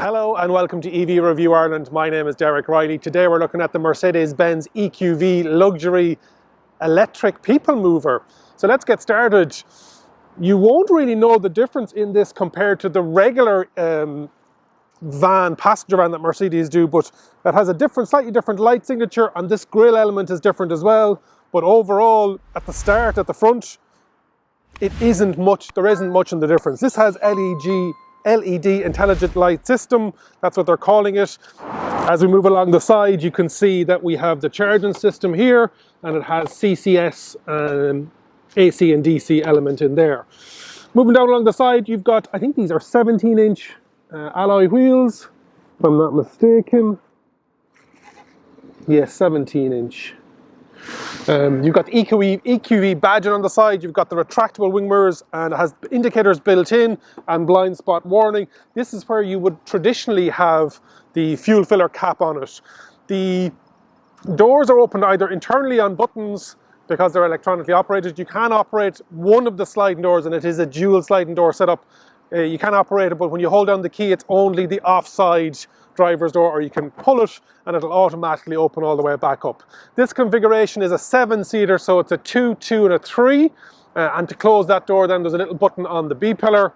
Hello and welcome to EV Review Ireland. My name is Derek Reilly. Today we're looking at the Mercedes-Benz EQV luxury electric people mover. So let's get started. You won't really know the difference in this compared to the regular passenger van that Mercedes do, but it has a slightly different light signature, and this grille element is different as well. But overall, at the start, at the front, there isn't much in the difference. This has LED intelligent light system, that's what they're calling it. As we move along the side, you can see that we have the charging system here, and it has CCS, AC and DC element in there. Moving down along the side, you've got, I think these are 17-inch alloy wheels, if I'm not mistaken. Yes, 17-inch. You've got the EQV badging on the side, you've got the retractable wing mirrors, and it has indicators built in and blind spot warning. This is where you would traditionally have the fuel filler cap on it. The doors are opened either internally on buttons because they're electronically operated. You can operate one of the sliding doors, and it is a dual sliding door setup. You can operate it, but when you hold down the key, it's only the offside driver's door, or you can pull it and it'll automatically open all the way back up. This configuration is a 7-seater, so it's a 2, 2 and a 3. And to close that door, then there's a little button on the B pillar.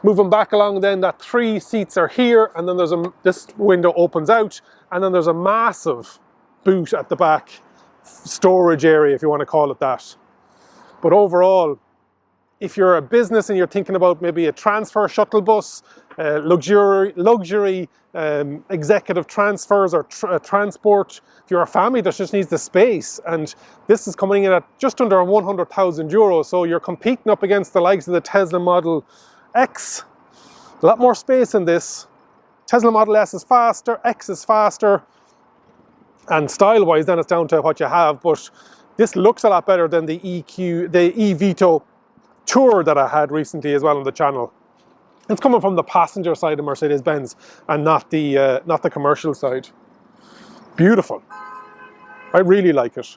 Moving back along, then that 3 seats are here, and then this window opens out, and then there's a massive boot at the back, storage area if you want to call it that. But overall, if you're a business and you're thinking about maybe a transfer shuttle bus, luxury executive transfers or transport, if you're a family that just needs the space, and this is coming in at just under 100,000 euros, so you're competing up against the likes of the Tesla Model X. A lot more space in this. Tesla Model S is faster, X is faster, and style-wise then it's down to what you have, but this looks a lot better than the eVito Tour that I had recently as well on the channel. It's coming from the passenger side of Mercedes-Benz and not the commercial side. Beautiful. I really like it.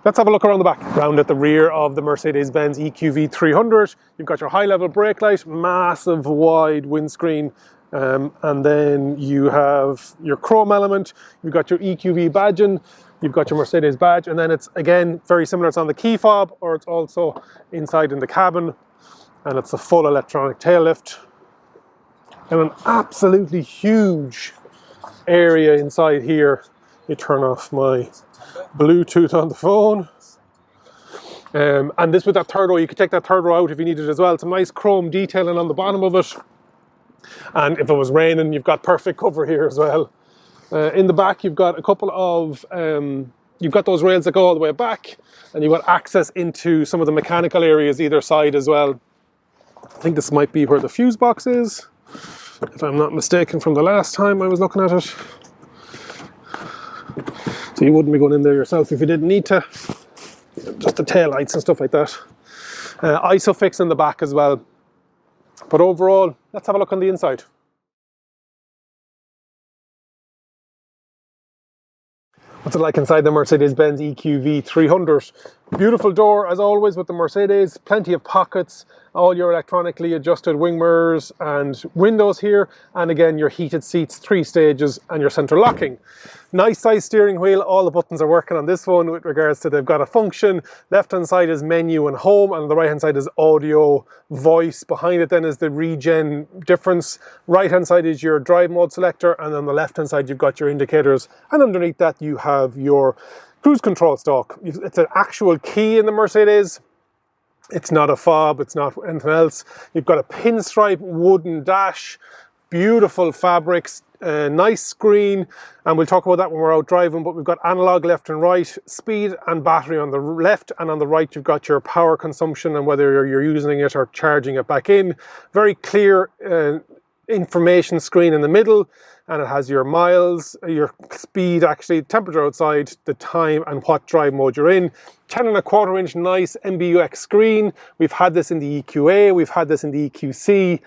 Let's have a look around the back. Round at the rear of the Mercedes-Benz EQV 300, you've got your high-level brake light, massive wide windscreen, and then you have your chrome element, you've got your EQV badging, you've got your Mercedes badge, and then it's again very similar. It's on the key fob, or it's also inside in the cabin, and it's a full electronic tail lift, and an absolutely huge area inside here. You turn off my Bluetooth on the phone, and this with that third row, you could take that third row out if you needed as well. Some nice chrome detailing on the bottom of it, and if it was raining, you've got perfect cover here as well. In the back, you've got a couple of, you've got those rails that go all the way back, and you've got access into some of the mechanical areas either side as well. I think this might be where the fuse box is, if I'm not mistaken from the last time I was looking at it. So you wouldn't be going in there yourself if you didn't need to. Just the tail lights and stuff like that. Isofix in the back as well. But overall, let's have a look on the inside. What's it like inside the Mercedes-Benz EQV 300? Beautiful door as always with the Mercedes, plenty of pockets, all your electronically adjusted wing mirrors and windows here, and again your heated seats, 3 stages, and your central locking. Nice size steering wheel, all the buttons are working on this one with regards to they've got a function. Left hand side is menu and home, and the right hand side is audio, voice. Behind it then is the regen difference. Right hand side is your drive mode selector, and on the left hand side you've got your indicators, and underneath that you have your cruise control stalk. It's an actual key in the Mercedes. It's not a fob, it's not anything else. You've got a pinstripe wooden dash, beautiful fabrics, nice screen, and we'll talk about that when we're out driving, but we've got analog left and right, speed and battery on the left, and on the right you've got your power consumption and whether you're using it or charging it back in. Very clear information screen in the middle, and it has your miles, your speed, actually temperature outside, the time, and what drive mode you're in. 10.25 inch nice MBUX screen. We've had this in the EQA, we've had this in the EQC.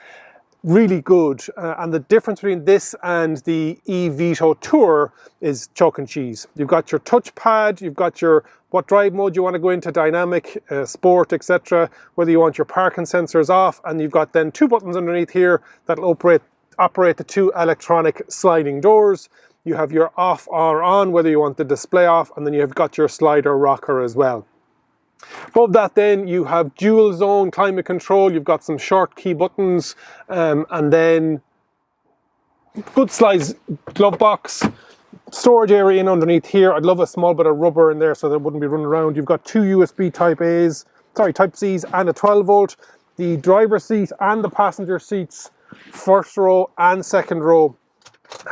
Really good, and the difference between this and the eVito Tour is chalk and cheese. You've got your touchpad, you've got your what drive mode you want to go into, dynamic, sport, etc. Whether you want your parking sensors off, and you've got then 2 buttons underneath here that'll operate the 2 electronic sliding doors. You have your off or on, whether you want the display off, and then you've got your slider rocker as well. Above that then you have dual zone climate control, you've got some short key buttons, and then good size glove box, storage area in underneath here. I'd love a small bit of rubber in there so that it wouldn't be running around. You've got 2 USB Type C's and a 12 volt. The driver's seat and the passenger seats, first row and second row,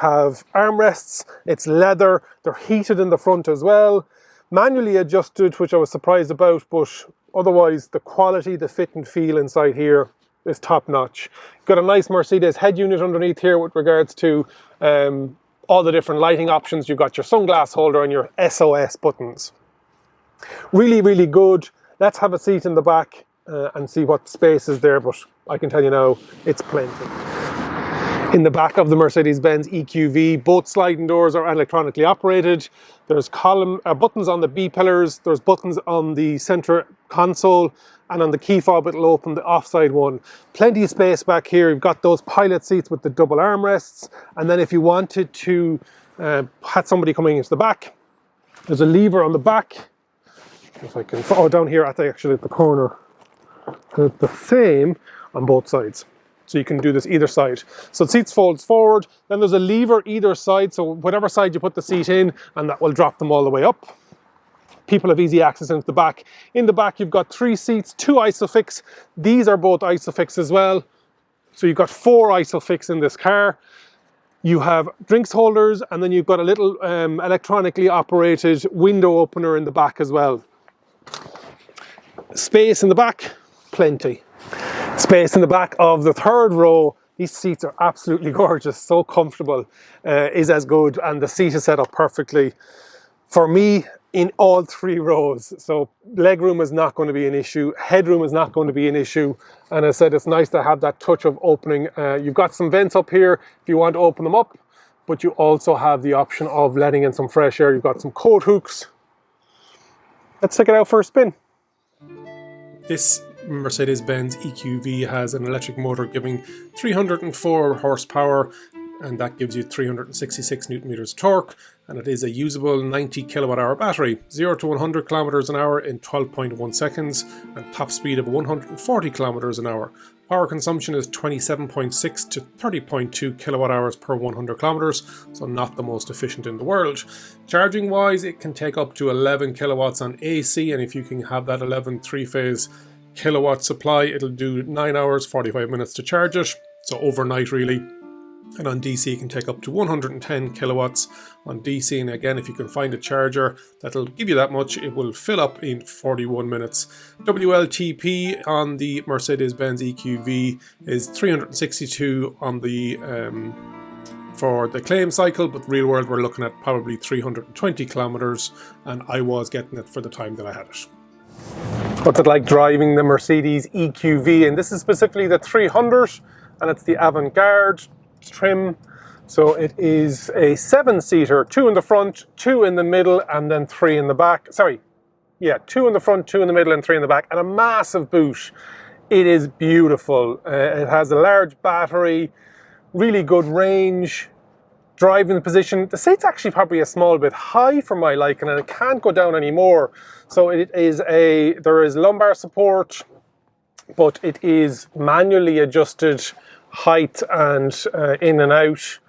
have armrests. It's leather, they're heated in the front as well. Manually adjusted, which I was surprised about, but otherwise the quality, the fit and feel inside here is top notch. Got a nice Mercedes head unit underneath here with regards to all the different lighting options. You've got your sunglass holder and your SOS buttons. Really, really good. Let's have a seat in the back and see what space is there, but I can tell you now, it's plenty. In the back of the Mercedes-Benz EQV, both sliding doors are electronically operated. There's buttons on the B-pillars, there's buttons on the center console, and on the key fob it'll open the offside one. Plenty of space back here. You've got those pilot seats with the double armrests, and then if you wanted to have somebody coming into the back, there's a lever on the back. If I can, down here at the corner. And it's the same on both sides. So you can do this either side. So the seats folds forward, then there's a lever either side, so whatever side you put the seat in, and that will drop them all the way up. People have easy access into the back. In the back you've got 3 seats, 2 Isofix. These are both Isofix as well. So you've got 4 Isofix in this car. You have drinks holders, and then you've got a little electronically operated window opener in the back as well. Space in the back, plenty. Space in the back of the third row. These seats are absolutely gorgeous, so comfortable, is as good, and the seat is set up perfectly for me in all 3 rows. So leg room is not going to be an issue, headroom is not going to be an issue, and as I said, it's nice to have that touch of opening. You've got some vents up here if you want to open them up, but you also have the option of letting in some fresh air. You've got some coat hooks. Let's take it out for a spin. This Mercedes-Benz EQV has an electric motor giving 304 horsepower, and that gives you 366 newton meters torque, and it is a usable 90 kilowatt hour battery. 0 to 100 kilometers an hour in 12.1 seconds, and top speed of 140 kilometers an hour. Power consumption is 27.6 to 30.2 kilowatt hours per 100 kilometers, so not the most efficient in the world. Charging wise, it can take up to 11 kilowatts on AC, and if you can have that 11 3-phase kilowatt supply, it'll do 9 hours 45 minutes to charge it, so overnight really. And on DC it can take up to 110 kilowatts on DC, and again, if you can find a charger that'll give you that much, it will fill up in 41 minutes. WLTP on the Mercedes-Benz EQV is 362 on the for the claim cycle, but real world we're looking at probably 320 kilometers, and I was getting it for the time that I had it. What's it like driving the Mercedes EQV? And this is specifically the 300, and it's the avant-garde trim. So it is a 7-seater, 2 in the front, 2 in the middle, and then 3 in the back. Sorry, yeah, 2 in the front, 2 in the middle, and 3 in the back, and a massive boot. It is beautiful. It has a large battery, really good range, driving position. The seat's actually probably a small bit high for my liking, and it can't go down anymore. So it is there is lumbar support, but it is manually adjusted height and in and out.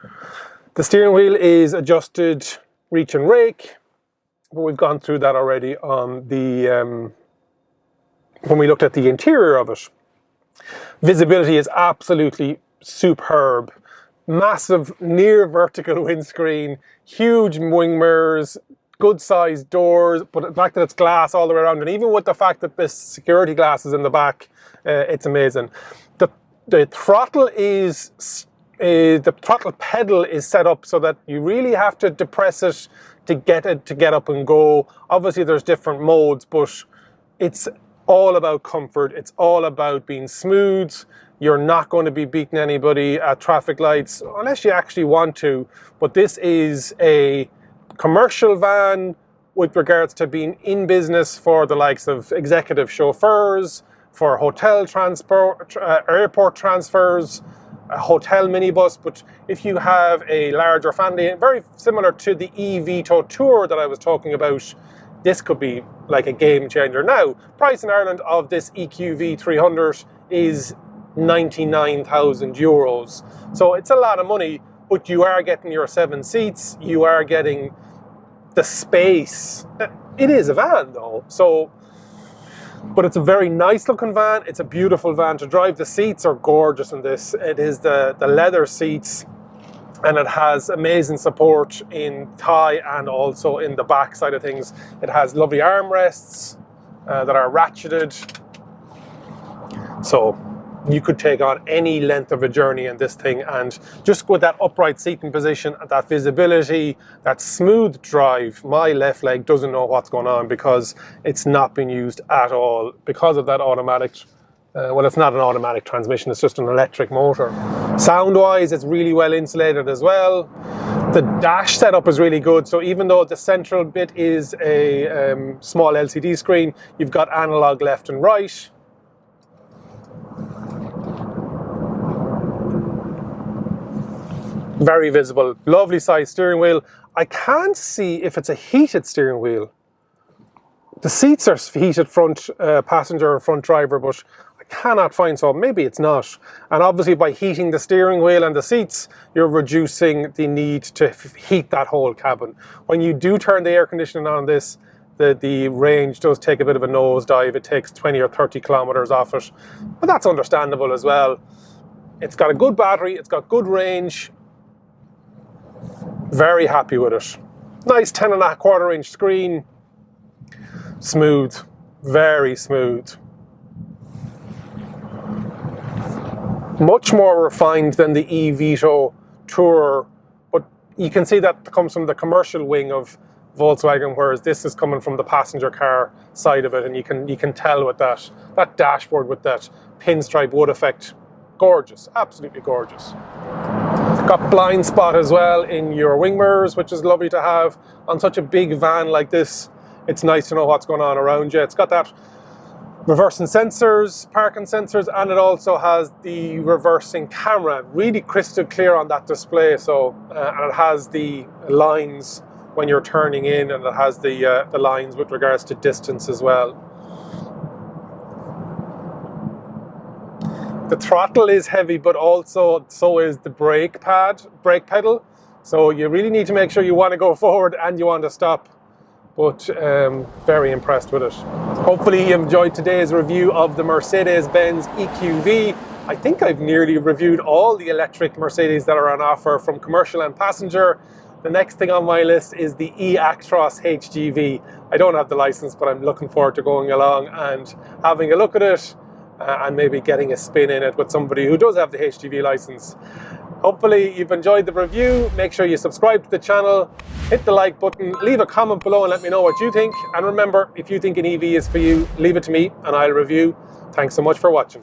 The steering wheel is adjusted reach and rake, but we've gone through that already on the when we looked at the interior of it. Visibility is absolutely superb. Massive near vertical windscreen, huge wing mirrors, good sized doors, but the fact that it's glass all the way around, and even with the fact that this security glass is in the back, it's amazing. The throttle pedal is set up so that you really have to depress it to get up and go. Obviously there's different modes, but it's all about comfort. It's all about being smooth. You're not going to be beating anybody at traffic lights unless you actually want to. But this is a commercial van with regards to being in business for the likes of executive chauffeurs, for hotel transport, airport transfers, a hotel minibus, but if you have a larger family, very similar to the eVito Tour that I was talking about, this could be like a game changer. Now, price in Ireland of this EQV 300 is 99,000 euros. So it's a lot of money, but you are getting your 7 seats, you are getting the space. It is a van though, so, but it's a very nice looking van. It's a beautiful van to drive. The seats are gorgeous in this. It is the leather seats, and it has amazing support in thigh and also in the back side of things. It has lovely armrests that are ratcheted. So you could take on any length of a journey in this thing, and just with that upright seating position, that visibility, that smooth drive, my left leg doesn't know what's going on because it's not been used at all because of that automatic, well, it's not an automatic transmission, it's just an electric motor. Sound-wise, it's really well insulated as well. The dash setup is really good, so even though the central bit is a small LCD screen, you've got analog left and right. Very visible, lovely size steering wheel. I can't see if it's a heated steering wheel. The seats are heated, front passenger and front driver, but I cannot find, so maybe it's not. And obviously by heating the steering wheel and the seats, you're reducing the need to heat that whole cabin. When you do turn the air conditioning on this, the range does take a bit of a nosedive. It takes 20 or 30 kilometers off it, but that's understandable as well. It's got a good battery, it's got good range. Very happy with it. Nice 10.25 inch screen. Smooth, very smooth. Much more refined than the eVito Tour, but you can see that comes from the commercial wing of Volkswagen, whereas this is coming from the passenger car side of it, and you can tell with that dashboard with that pinstripe wood effect. Gorgeous, absolutely gorgeous. Got blind spot as well in your wing mirrors, which is lovely to have on such a big van like this. It's nice to know what's going on around you. It's got that reversing sensors, parking sensors, and it also has the reversing camera, really crystal clear on that display. So and it has the lines when you're turning in, and it has the lines with regards to distance as well. The throttle is heavy, but also so is the brake pedal. So you really need to make sure you want to go forward and you want to stop. But very impressed with it. Hopefully you enjoyed today's review of the Mercedes-Benz EQV. I think I've nearly reviewed all the electric Mercedes that are on offer from commercial and passenger. The next thing on my list is the e-Actros HGV. I don't have the license, but I'm looking forward to going along and having a look at it. And maybe getting a spin in it with somebody who does have the HGV license. Hopefully you've enjoyed the review. Make sure you subscribe to the channel, hit the like button, leave a comment below and let me know what you think. And remember, if you think an EV is for you, leave it to me and I'll review. Thanks so much for watching.